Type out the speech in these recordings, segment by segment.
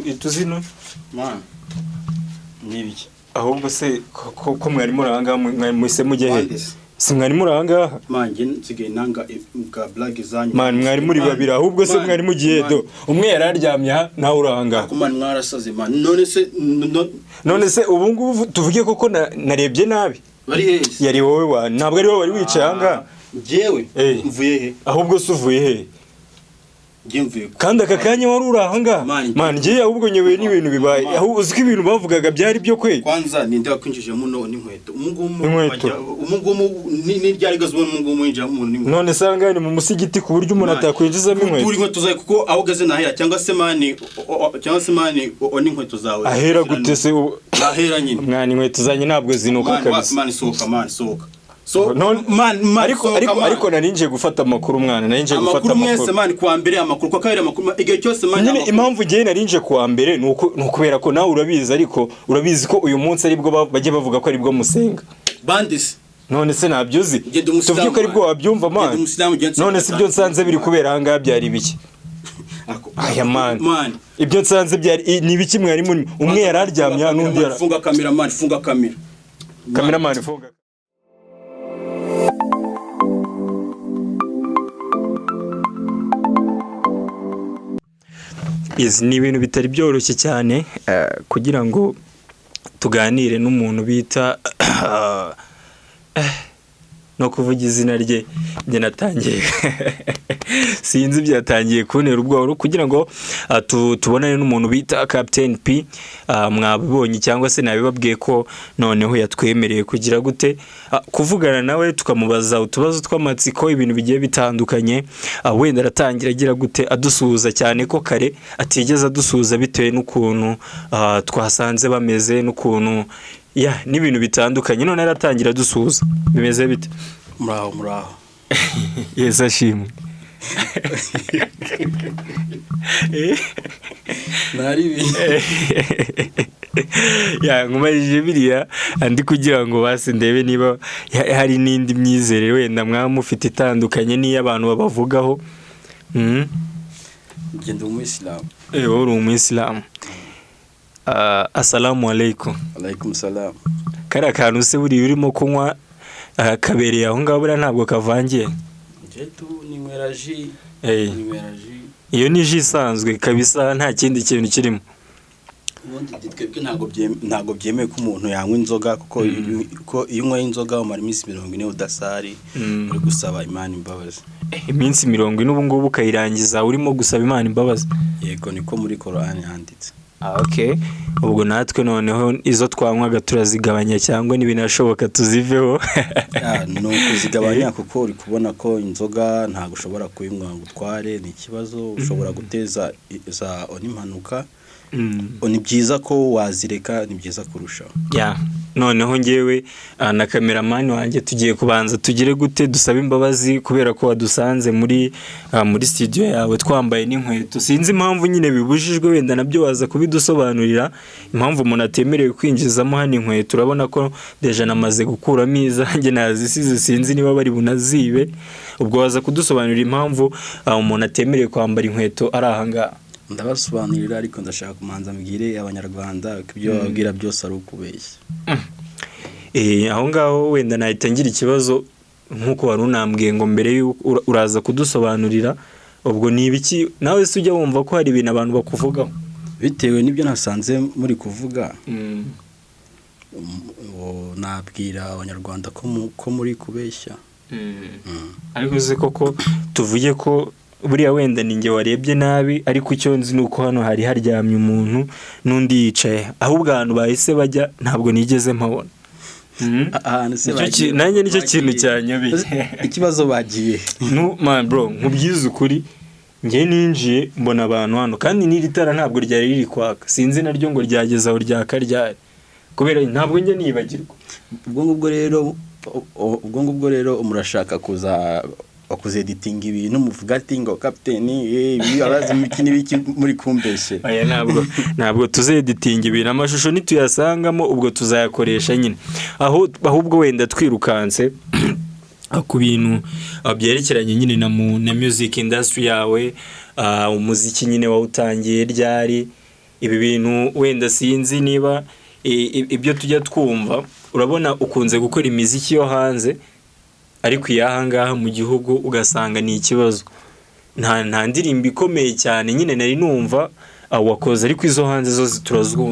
Ituzino man nibiki ahubwo se ko mwari muranga mwese mugehe si mwari muranga manje nsigaye nanga bwa blague zanyu man mwari muri babira ahubwo se mwari mugiye do umwe yararyamya nawe uranga ko man mwarasaze man none se ubu ngubu tuvuge koko narebye nabi bari hese yari wowe ntabwo ari wowe wari wicaye hanga jewe mvuye he ahubwo se uvuye he Gimvuye kandi aka kanya wari urahanga man ngiye ahubwo nyewe n'ibintu bibaye ahubwo uziko ibintu bavugaga byari byo kwe kwanza ninde wakwinjije muno n'inkweto umungumu ni ryari gazwe umungumu yinjira mu n'inkweto none sanga ni mu musigiti ku buryo umuntu atakwinjizamo inkweto uri inkweto zawe kuko aho gaze nahera cyangwa se mani n'inkweto zawe ahera gute se ahera nyine mwana inkweto zanye ntabwo zinuka kabisa mani soka so ariko narinje gufata amakuru mwana narinje gufata amakuru mwese mani kwa mbere amakuru kwa kabiri amakuru igihe cyose mani nyine impamvu giye narinje kwa mbere nukubera ko nawe urabizi ariko urabizi ko uyu munsi aribwo bagiye bavuga ko aribwo musenga bandisi none se nabyuzi tuvuge ko aribwo wabyumva mani none se ibyo nsanze biri kubera hanga byari biki aya mani ibyo nsanze byari ni biki mwari muri umwe yararyamya n'undi funga kamera mani funga kamera mani funga ni ibintu bitari byoroshye cyane kugira ngo tuganire n'umuntu bita no kuvuga izina rye njye natangiye sinzi byatangiye kuntera ubwoba kugira ngo tubonane n'umuntu bita Captain P mwabibonye cyangwa se nabibabwiye ko noneho yatwemereye kugira gute kuvugana nawe tukamubaza utubazo tw'amatsiko ibintu bigiye bitandukanye wenda aratangira agira gute adusuhuza cyane ko kare atigeze adusuhuza bitewe n'ukuntu twasanze bameze n'ukuntu n'ibintu bitandukanye none aratangira dusuhuza bimeze bite muraho Yesu ashimwe nari nkumajije biriya andi kugira ngo base ndebe niba hari n'indi myizere wenda mwamufite itandukanye n'iy'abantu babavugaho ngende umuyisilamu uri umuyisilamu assalamu alaikum. Alaikum salam. Kara kantu se buri urimo kunywa kabereye aho ngaho bura ntabwo kavangiye. Jetu ninywera ji. Iyo ni ji isanzwe kabisa nta kindi kintu kirimo. Ubundi twebwe ntabwo byemeye ko umuntu yanywa inzoga kuko iyo unywa inzoga umara iminsi 40 udasari uri gusaba Imana imbabazi. Iminsi 40 ubu ngubu ukayirangiza urimo gusaba Imana imbabazi. Yego niko muri Korani handitse. Okay, ubwo natwe noneho izo twanywaga turazigabanya cyangwa n'ibinashoboka tuziveho. No kuzigabanya kuko uri kubona ko inzoga ntago ushobora kuyinywa ngo utware ni ikibazo ushobora guteza za impanuka. Ni byiza ko wazireka ni byiza kurushaho. Noneho ngewe na cameraman wanjye tugiye kubanza tugire gute dusaba imbabazi kubera ko wadusanze muri studio yawe twambaye n'inkweto. Sinzi impamvu nyine bibujijwe wenda nabyo waza kubidusobanurira impamvu umuntu atemerewe kwinjizamo hano inkweto. Urabona ko deja namaze gukuramo izanjye nazisize sinzi niba bari bunazibe. Ubwo waza kudusobanurira impamvu umuntu atemerewe kwambara inkweto ari ahanga. Ndabasobanurira ariko ndashaka kumanza mbwire abanyarwanda ko ibyo babwira byose ari ukubeshya. Aho ngaho wenda nahitangira ikibazo nkuko wari unambwiye ngo mbere uraza kudusobanurira ubwo ni ibiki nawe se ujya wumva ko hari ibintu abantu bakuvugaho bitewe n'ibyo nasanze muri kuvuga. Nabwira abanyarwanda ko muri kubeshya. Ariko uzi koko tuvuye ko buriya wenda ninjye warebye nabi ariko icyo nzi nuko hano hari haryamye umuntu n'undi yicaye ahubwo abantu bahise bajya ntabwo nigeze mpabona. Nanjye nicyo kintu cyanyobeye ikibazo bagiye man bro nkubyiza ukuri ngiye ninjiye mbona abantu hano kandi n'iri tara ntabwo ryari riri kwaka sinzi naryo ngo ryageza aho ryaka ryari kubera ntabwo njye nibagirwa. Ubwo ngubwo rero ubwo ngubwo rero murashaka kuzeditinga ibintu muvuga ati ngo kapiteni ibi abazi imikino ibiki muri kumbeshe. Aya ntabwo tuzeditinga ibintu, amashusho nituyasangamo ubwo tuzayakoresha nyine, ahubwo wenda twirukanse ku bintu byerekeranye nyine na music industry yawe, umuziki nyine wawutangiye ryari, ibi bintu wenda sinzi niba ibyo tujya twumva, urabona ukunze gukora imiziki yo hanze ariko iyahangaha mu gihugu ugasanga ni ikibazo, nta ndirimbo ikomeye cyane nyine nari numva wakoze, ariko izo hanze zo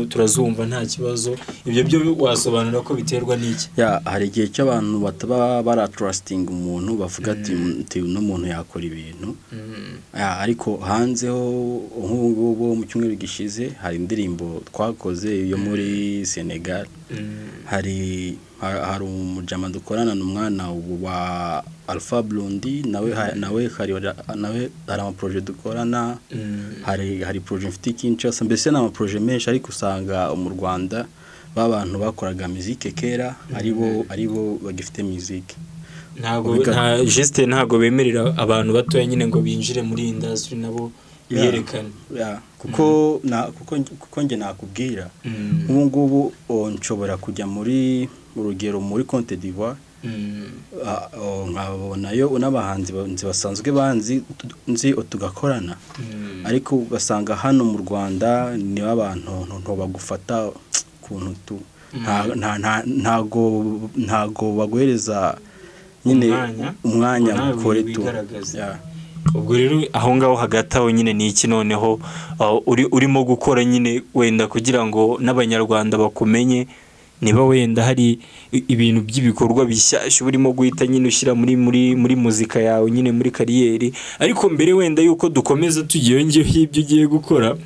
turazumva nta kibazo. Ibyo byo wasobanura ko biterwa n'iki? Hari igihe cy'abantu bataba baratrusting umuntu bavuga ati uno muntu yakora ibintu, ariko hanzeho nk'ubu mu cyumweru gishize hari indirimbo twakoze yo muri Senegal, hari umujama dukorana n'umwana wa Alpha Blondy, nawe hari ama projet dukorana, hari projet mfite Kinshasa, mbese na ama projet menshi, ariko usanga mu Rwanda babantu bakoraga musique kera aribo bagifite musique, ntago bemerera abantu batoya nyine ngo binjire muri industry nabo biyerekana. kuko nge nakubwira ubu ngubu nshobora kujya muri urugero muri Cote d'Ivoire, nkabonayo n'abahanzi basanzwe banzi tugakorana, ariko ugasanga hano mu Rwanda niba abantu bagufata kuntu ntago baguhereza nyine umwanya ukore tu. Ubwo rero aho ngaho hagati aho nyine ni iki noneho urimo gukora nyine wenda kugira ngo n'abanyarwanda bakumenye, niba wenda hari ibintu by'ibikorwa bishyashya urimo guhita nyine ushyira muri muzika yawe nyine muri kariyeri, ariko mbere wenda yuko dukomeza tugiyongeho ibyo ugiye gukora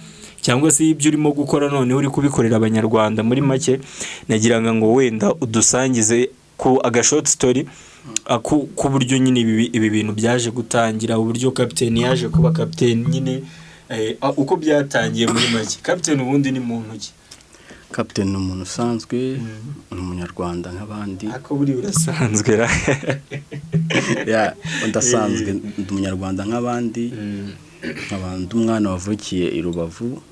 cyangwa se ibyo urimo gukora none uri kubikorera abanyarwanda muri make, nagiraga ngo wenda udusangize ku agashort story ku buryo nyine ibi bintu byaje gutangira, uburyo kapiteni yaje kuba kapiteni nyine, uko byatangiye muri make. Kapiteni ubundi ni muntu ki? Kapiteni ni umuntu usanzwe, ni umunyarwanda nk'abandi. Ako buri urasanzwe ra? Ndasanzwe, ndi umunyarwanda nk'abandi, nk'abandi umwana wavukiye i Rubavu,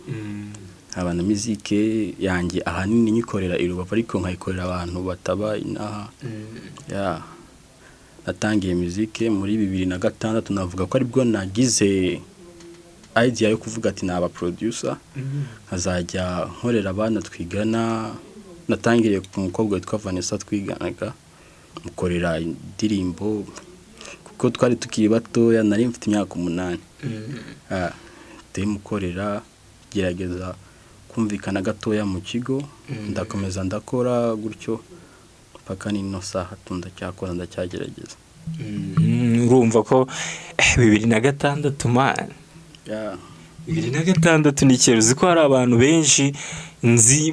abana muzike yanjye ahanini nyikorera i Rubavu, ariko nkayikorera abantu bataba inaha. Natangiye muzike muri 2006, navuga ko aribwo nagize idea yo kuvuga ati naba producer, nkazajya nkorera abana twigana. Natangiriye ku mukobwa witwa Vanessa twiganaga, mukorera indirimbo kuko twari tukiri batoya, nari mfite imyaka 8. Mukorera gerageza kumvikana gatoya mu kigo, ndakomeza ndakora gutyo paka nino saha tundacyakora ndacyagerageza. Urumva ko 2006 man. 2006 ni kera, uzi ko hari abantu benshi nzi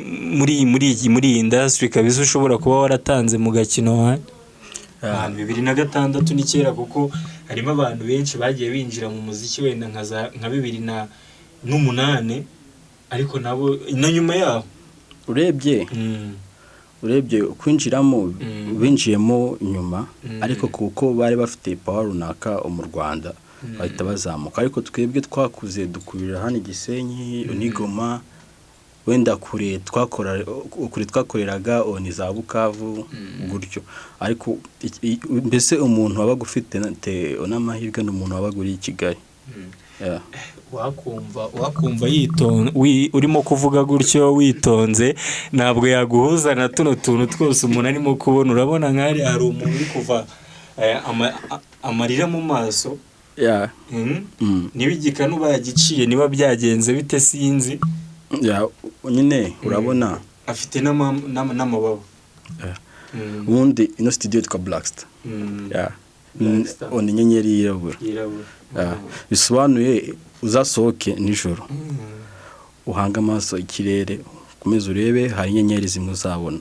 muri industry kabisa ushobora kuba waratanze mu gakino wa 2006 ni kera, kuko harimo abantu benshi bagiye binjira mu muziki wenda nka 2008, ariko nabo na nyuma yaho urebye kwinjiramo binjiyemo nyuma, ariko kuko bari bafite power runaka mu Rwanda bahita bazamuka, ariko twebwe twakuze dukubira hano Gisenyi n'Igoma, wenda kure twakoreraga ni za Bukavu gutyo, ariko mbese umuntu wabaga ufite n'amahirwe n'umuntu wabaga uri i Kigali. wakumva urimo kuvuga gutyo witonze, ntabwo yaguhuza na tuno tuntu twose umuntu arimo kubona. Urabona nk'ari hari umuntu uri kuva amarira mu maso, niba igikanu bayagiciye, niba byagenze bite sinzi. Nyine urabona afite n'amababa. Ubundi ino studio yitwa Blackstar. Ni inyenyeri yirabura. Bisobanuye uzasohoke nijoro, uhanga amaso ikirere, komeza urebe, hari inyenyeri zimwe uzabona.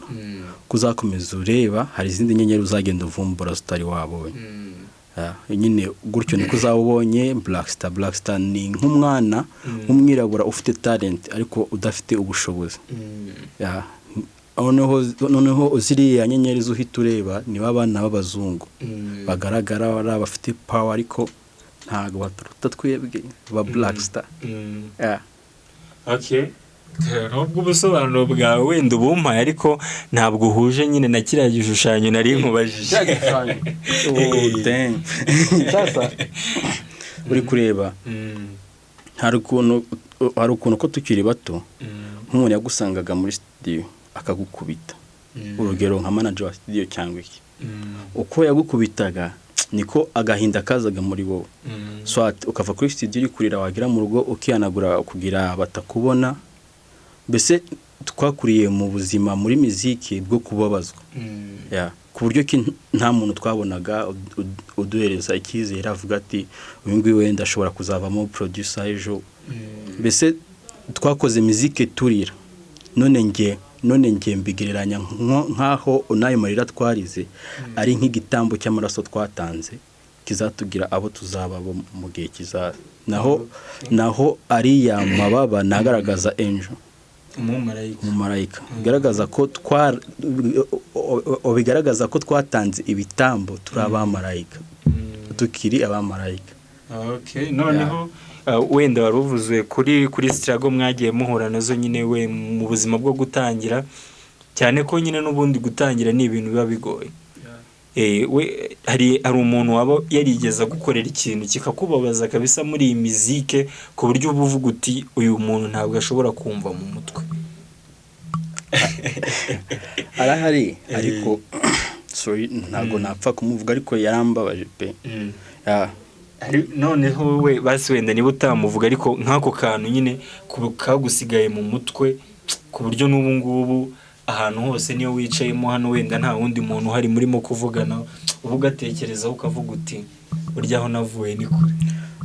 Kuzakomeza ureba, hari izindi nyenyeri uzagenda uvumbura zitari wabonye. Nyine gutyo niko uzabonye Blackstar ni nk'umwana w'umwirabura ufite talent ariko udafite ubushobozi. noneho ziriya nyenyeri zuhita ureba niba abana b'abazungu bagaragara ari abafite power ariko ntago bataruta twebwe ba black star. Okay, nubwo ubusobanuro bwawe wenda ubumpaye ariko ntabwo uhuje nyine na kiriya gishushanyo nari nkubajije. Sasa uri kureba hari ukuntu ko tukiri bato nk'umuntu yagusangaga muri studio akagukubita, urugero nka manager wa studio cyangwa iki, uko yagukubitaga niko agahinda kazaga muri wowe. So ukava kuri studio uri kurira, wagira mu rugo ukiyanagura kugira batakubona. Mbese twakuriye mu buzima muri muziki bwo kubabazwa, ku buryo nta muntu twabonaga uduhereza icyizere avuga ati uyu nguyu wenda ashobora kuzavamo producer ejo. Mbese twakoze muziki turira. None nge mbigereranya nkaho unayo marira twarize ari nk'igitambo cy'amaraso twatanze kizatugira abo tuzaba mu gihe kizaza. Naho ari ya mababa nagaragaza angel umumarayika bigaragaza ko twatanze ibitambo turi abamarayika, tukiri abamarayika. Okay, noneho wenda waruvuze kuri struggle mwagiye muhura nazo nyine we mu buzima bwo gutangira, cyane ko nyine n'ubundi gutangira ni ibintu biba bigoye. We hari umuntu waba yarigeza gukorera ikintu kikakubabaza kabisa muri iyi muzike ku buryo uvuga uti uyu muntu ntabwo ashobora kumva mu mutwe? Arahari ariko sorry ntabwo napfa kumuvuga ariko yarambabaje pe. Noneho we basi wenda niba utamuvuga ariko nk'ako kantu nyine kagusigaye mu mutwe ku buryo n'ubu ngubu ahantu hose niyo wicayemo hano wenda nta wundi muntu uhari murimo kuvugana ubu ugatekerezaho ukavuga uti burya aho navuye ni kure.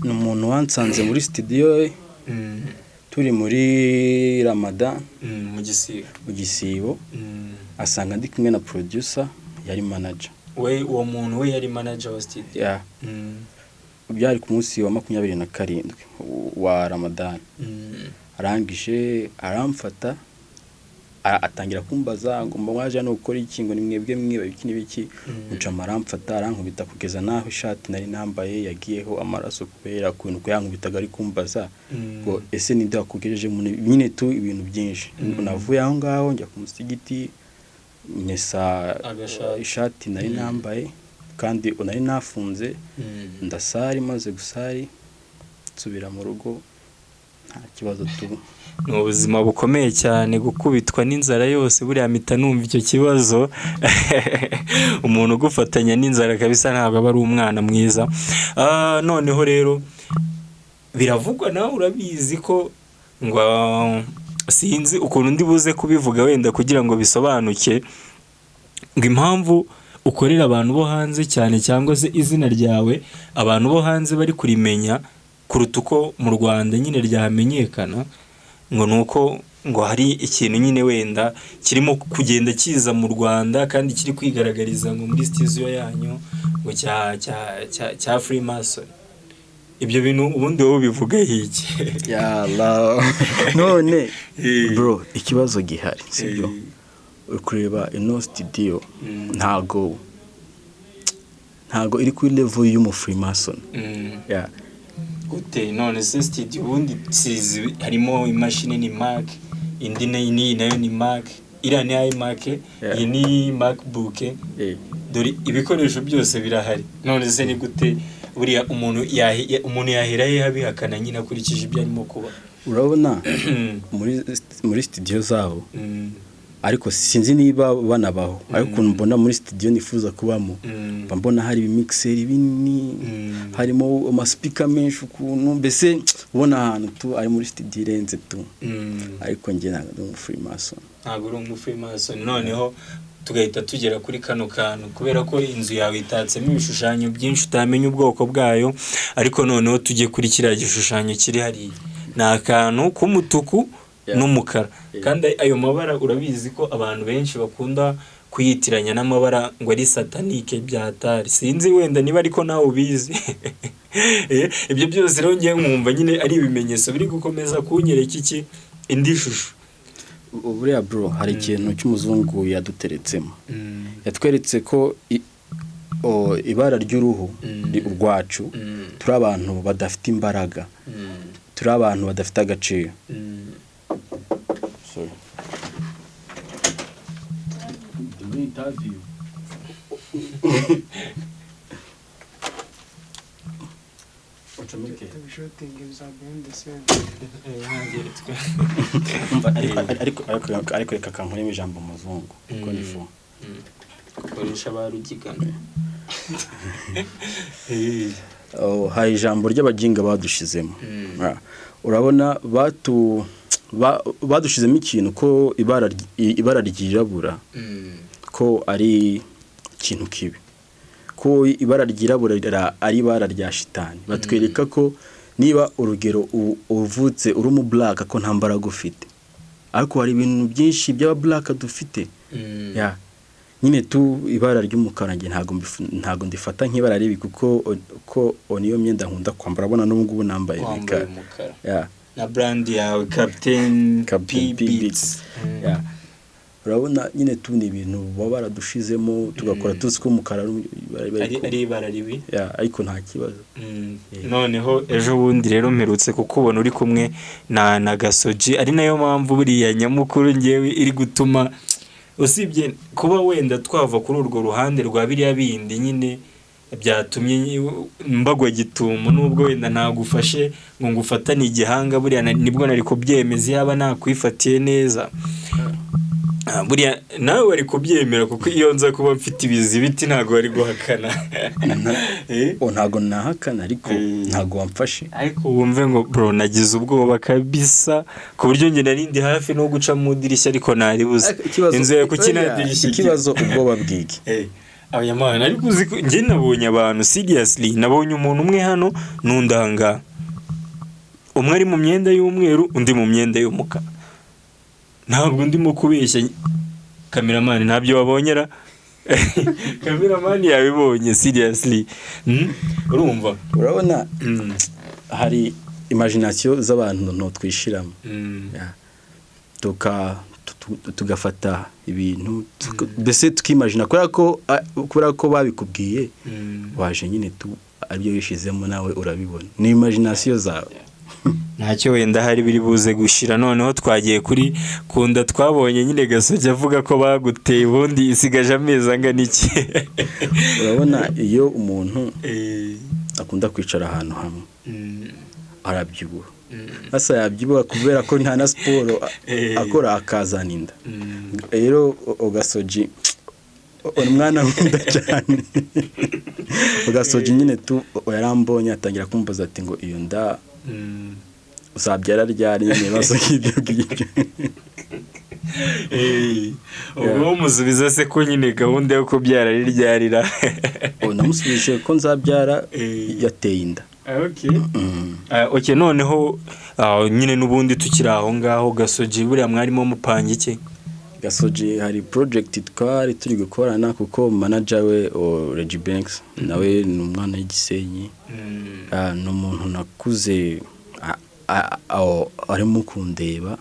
Ni umuntu wansanze muri studio turi muri Ramadan mu gisibo asanga ndi kumwe na producer yari manager. We uwo muntu we yari manager wa studio? Byari ku munsi wa 27 wa Ramadan. Arangije aramfata atangira kumbaza ngo mwaje no gukora iki, ngo ni mwebwe biki n'ibiki. Mucama aramfata arankubita kugeza naho ishati nari nambaye yagiyeho amaraso kubera kuntu ko yankubitaga ari kumbaza ngo ese ninde wakugejeje nyine tu ibintu byinshi. Navuye aho ngaho njya ku musigiti mesa ishati nari nambaye kandi unari nafunze ndasari, maze gusari nsubira mu rugo nta kibazo tu. Ni ubuzima bukomeye cyane gukubitwa n'inzara yose, buriya mpita numva icyo kibazo. Umuntu ugufatanya n'inzara kabisa ntabwo aba ari umwana mwiza. Noneho rero biravugwa nawe urabizi ko ngo sinzi ukuntu ndi buze kubivuga wenda kugira ngo bisobanuke, ngo impamvu ukorera abantu bo hanze cyane cyangwa se izina ryawe abantu bo hanze bari kurimenya kuruta uko mu Rwanda nyine ryamenyekana, ngo nuko ngo hari ikintu nyine wenda kirimo kugenda kiza mu Rwanda kandi kiri kwigaragariza ngo muri studio yanyu ngo cya Freemason. Ibyo bintu ubundi wowe bivuga iki? Yalla none bro ikibazo gihari sibyo kureba ino studio ntago iri kuri level y'umu Freemason. Gute none se studio ubundi sizi harimo imashini ni Mac, indi nayo ni Mac, ira ni iMac, iyi ni MacBook, dore ibikoresho byose birahari. None se ni gute buriya umuntu yahera yabihakana nyine akurikije ibyo arimo kuba? Urabona muri studio zabo ariko sinzi niba banabaho, ariko mbona muri studio nifuza kubamo mbona hari ibimixeri binini, harimo amaspika menshi ukuntu, mbese ubona ahantu tu ari muri studio irenze tu. Ariko nge ntabwo ndi Freemason. Ntabwo uri umu Freemason. Noneho tugahita tugera kuri kano kantu kubera ko inzu yawe itatsemo ibishushanyo byinshi utamenya ubwoko bwayo, ariko noneho tujye kuri kiriya gishushanyo kiri hariya. Ni akantu k'umutuku n'umukara, kandi ayo mabara urabizi ko abantu benshi bakunda kuyitiranya n'amabara ngo ari satanike byatari. Sinzi wenda niba ariko nawe ubizi. Ibyo byose rero ngiye nkumva nyine ari ibimenyetso biri gukomeza kunyereka iki indi shusho. buriya bro hari ikintu cy'umuzungu yaduteretsemo yatweretse ko ibara ry'uruhu rwacu turi abantu badafite imbaraga turi abantu badafite agaciro sorry ariko reka kankuremo ijambo muzungu kuko nifu koresha barugigana hari ijambo ry'abajinga badushizemo urabona badushizemo ikintu ko ibara ryirabura ko ari ikintu kibi ko ibara ryirabura ari ibara rya shitani batwereka ko niba urugero uvutse uri mu black ko nta mbaraga ufite ariko hari ibintu byinshi by'aba black dufite ya nyine tu ibara ry'umukara nge ntago ndifata nk'ibara ribi kuko niyo myenda nkunda kwambara abona n'ubwo nambaye umukara ya na brand yawe Captain Beats ya urabona nyine tu ni ibintu baba baradushizemo tugakora tuzi ko umukara ari ibara ribi ariko nta kibazo noneho ejo bundi rero mperutse kukubona uri kumwe na Gaso G ari nayo mpamvu buriya nyamukuru ngewe iri gutuma usibye kuba wenda twava kuri urwo ruhande rwa biriya bindi nyine byatumye mbagwa gitumo nubwo wenda nagufashe ngo ngufatane igihanga buriya nibwo nari kubyemeza yaba nakwifatiye neza buriya nawe wari kubyemera kuko iyo nza kuba mfite ibizibiti ntago wari guhakana ntago nahakana ariko ntago wamfashe ariko wumve ngo bro nagize ubwoba kabisa ku buryo nge narindi hafi no guca mu dirishya ariko naribuze inzu ya kukina dirishya ikibazo ubwoba bwiki abanyamana ariko uzi ko nge nabonye abantu seriously nabonye umuntu umwe hano nundanga umwe ari mu myenda y'umweru undi mu myenda y'umukara ntabwo ndimo kubeshya cameraman ntabyo wabonyera cameraman yabibonye seriously urumva urabona hari imagination z'abantu no twishiramo tugafata ibintu bese tukimagina kubera ko babikubwiye waje nyine tu aribyo wishizemo nawe urabibona ni imagination zawe ntacyo wenda hari biri buze gushira noneho twagiye kuri kunda twabonye nyine Gaso G avuga ko baguteye ubundi isigaje amezi angana iki urabona iyo umuntu akunda kwicara ahantu hamwe arabyibuha asa yabyibuha kubera ko nta na siporo akora akazana inda rero Gaso G umwana nkunda cyane Gaso G nyine tu yarambonye atangira kumbaza ati ngo iyo nda uzabyara ryari nyine basokide bwije ubwo musubiza se ko nyine gahunda yo kubyara ryarira namusubije ko nzabyara yateye inda okay noneho nyine nubundi tukiri aho ngaho Gaso G buriya mwarimo mupanga iki Gaso G hari project twari turi gukorana kuko manager we Regi Banks nawe ni umwana w'igisenyi n'umuntu nakuze arimo kundeba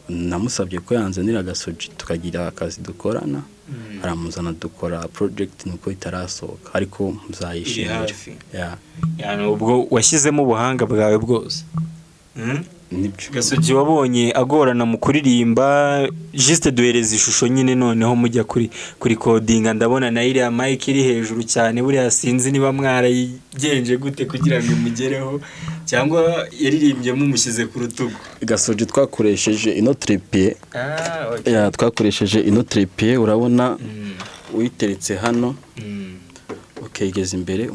namusabye ko yanzanira Gaso G tukagira akazi dukorana aramuzana dukora project nuko itarasohoka ariko muzayishimira yani ubwo washyizemo ubuhanga bwawe bwose nibyo Gaso G wabonye agorana mu kuririmba juste duhereza ishusho nyine noneho mujya kuri codinga ndabona na iriya mic iri hejuru cyane buriya sinzi niba mwarayigenje gute kugira ngo imugereho cyangwa yaririmbye mumushyize ku rutugu Gaso G twakoresheje ino tripier twakoresheje ino tripier urabona uyiteretse hano ukegeza imbere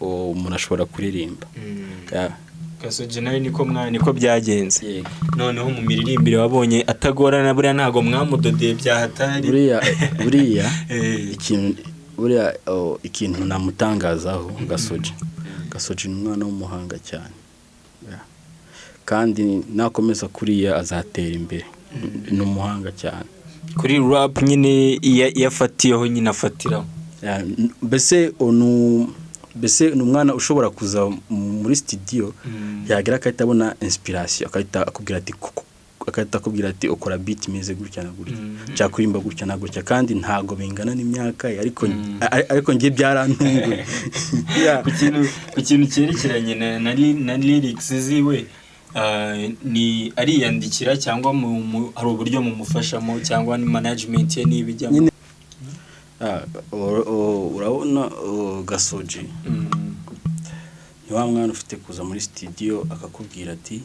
umuntu ashobora kuririmba Gaso G nawe niko byagenze noneho mu miririmbire wabonye atagorana buriya ntago mwamudodeye byahatari buriya ikintu namutangazaho Gaso G ni umwana w'umuhanga cyane kandi nakomeza kuriya azatera imbere ni umuhanga cyane kuri rap nyine yafatiyeho nyine afatiraho mbese ni umwana ushobora kuza muri studio yagira akahita abona inspiration akahita akubwira ati akahita akubwira ati ukora beat imeze gutya na gutya nshaka kuririmba gutya na gutya kandi ntago bingana n'imyaka ye ariko ngiye byarantunguye ku kintu cyerekeranye na lyrics ziwe ni ariyandikira cyangwa hari uburyo mumufashamo cyangwa ni management ye n'ibijyamo urabona Gaso G ni wa mwana ufite kuza muri studio akakubwira ati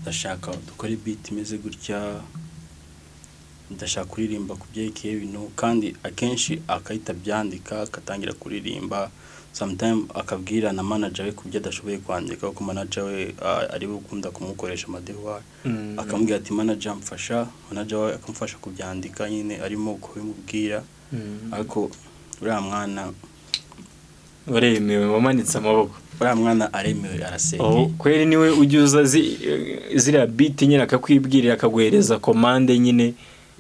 ndashaka dukore beat imeze gutya ndashaka kuririmba ku byerekeye ibintu kandi akenshi akahita byandika akatangira kuririmba sometimes akabwira na manager we kubyo adashoboye kwandika kuko manager we ari ukunda kumukoresha amadewa akamubwira ati manager mfasha manager we akamufasha kubyandika nyine arimo kubimubwira ariko uriya mwana waremewe wamanitse amaboko uriya mwana aremewe arasenge kweri niwe ujyuza ziriya beat nyine akakwibwirira akaguhereza commande nyine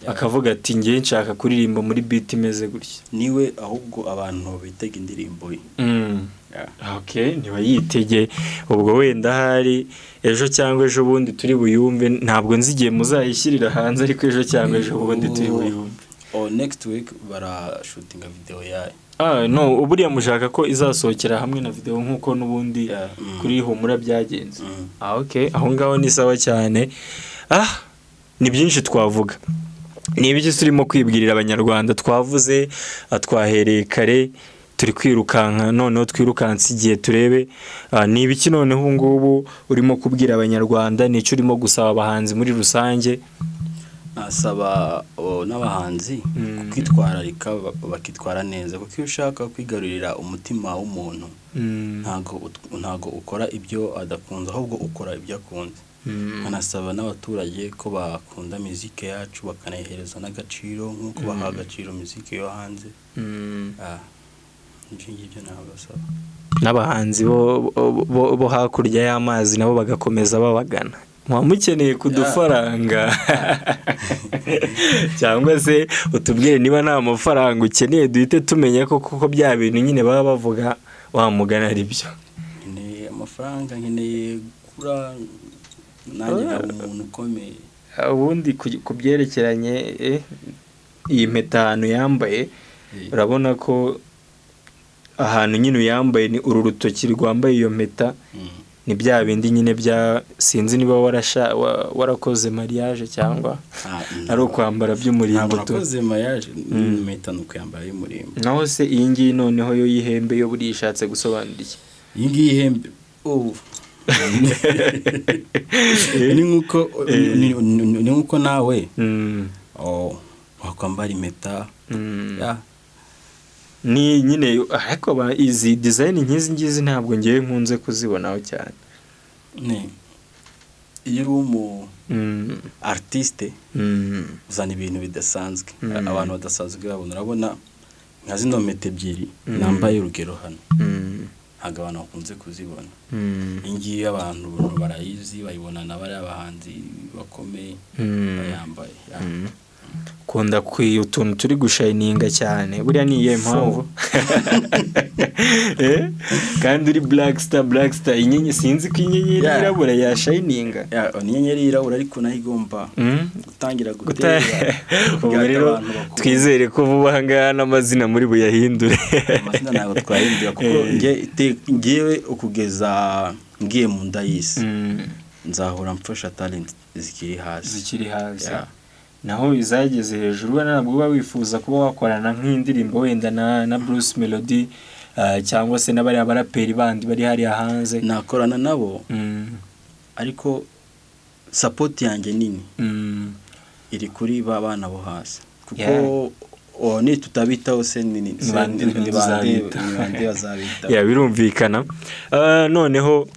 akavuga ati ngiye nshaka kuririmba muri beat imeze gutya niwe ahubwo abantu bitega indirimbo ye okay niwe yitege ubwo wenda hari ejo cyangwa ejo bundi turi buyumve ntabwo nzigiye muzayishyirira hanze ariko ejo cyangwa ejo bundi turi buyumve next week bara shooting video yayo no uburiya mushaka ko izasohokera hamwe na video nkuko nubundi kuri humura byagenze okay aho ngaho ni sawa cyane ni byinshi twavuga ni ibiki turimo kwibwirira abanyarwanda twavuze twahereye kare turi kwirukanka noneho twirukanse igihe turebe ni ibiki noneho ngubu urimo kubwira abanyarwanda nicyo urimo gusaba abahanzi muri rusange asaba n'abahanzi kwitwararika bakitwara neza kuko iyo ushaka kwigarurira umutima w'umuntu ntago ukora ibyo adakunze ahubwo ukora ibyo akunze anasaba n'abaturage ko bakunda muzike yacu bakanayihereza n'agaciro nk'uko baha agaciro muzike yo hanze ngibyo nabasaba n'abahanzi bo hakurya y'amazi nabo bagakomeza babagana mukeneye kudufaranga cyangwa se utubwire niba nta mafaranga ukeneye duhite tumenya ko kuko bya bintu nyine baba bavuga wamugana ari byo nkeneye amafaranga nkeneye gukura nanjye naba umuntu ukomeye ubundi ku byerekeranye iyi mpeta ahantu yambaye urabona ko ahantu nyine uyambaye ni uru rutoki rwambaye iyo mpeta ni bya bindi nyine bya sinzi niba warakoze mariage cyangwa ari ukwambara by'umurimbo warakoze mariage impeta no kwambara y'umurimbo naho se iyi ngiyi noneho yo yihembe yo buri yishatse gusobanura iki iyi ngiyi ihembe ni nkuko nawe wakwambara impeta ni nyine ariko izi design nk'izi ngizi ntabwo ngiye nkunze kuzibonaho cyane iyo uri umu artiste uzana ibintu bidasanzwe abantu badasanzwe babona urabona nka zino mpeta ebyiri nambaye urugero hano ntabwo abantu bakunze kuzibona ingiyi abantu barayizi bayibona na bari abahanzi bakomeye bayambaye kunda utuntu turi gushininga cyane buriya ni iyihe mpamvu kandi uri black star inyenyeri sinzi ko inyenyeri irabura yashininga inyenyeri irabura ariko nayo igomba gutangira gutera ubwo rero twizere ko vuba aha ngaha n'amazina muri buyahindure amazina ntabwo twahindura kuko ngewe ukugeza ngiye mu nda y'isi nzahora mfasha talent zikiri hasi naho izageze hejuru ntabwo uba wifuza kuba wakorana nk'indirimbo wenda na Bruce Melody cyangwa se n'abari abaraperi bandi bari hariya hanze nakorana nabo ariko support yanjye nini iri kuri ba bana bo hasi kuko ni tutabitaho se ni bande bazabita birumvikana noneho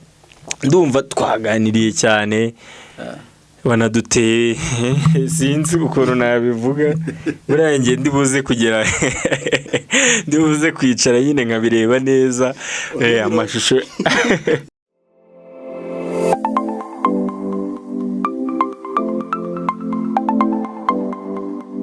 ndumva twaganiriye cyane banaduteye sinzi ukuntu nabivuga burangiye ndibuze kugera ndibuze kwicara nyine nkabireba neza amashusho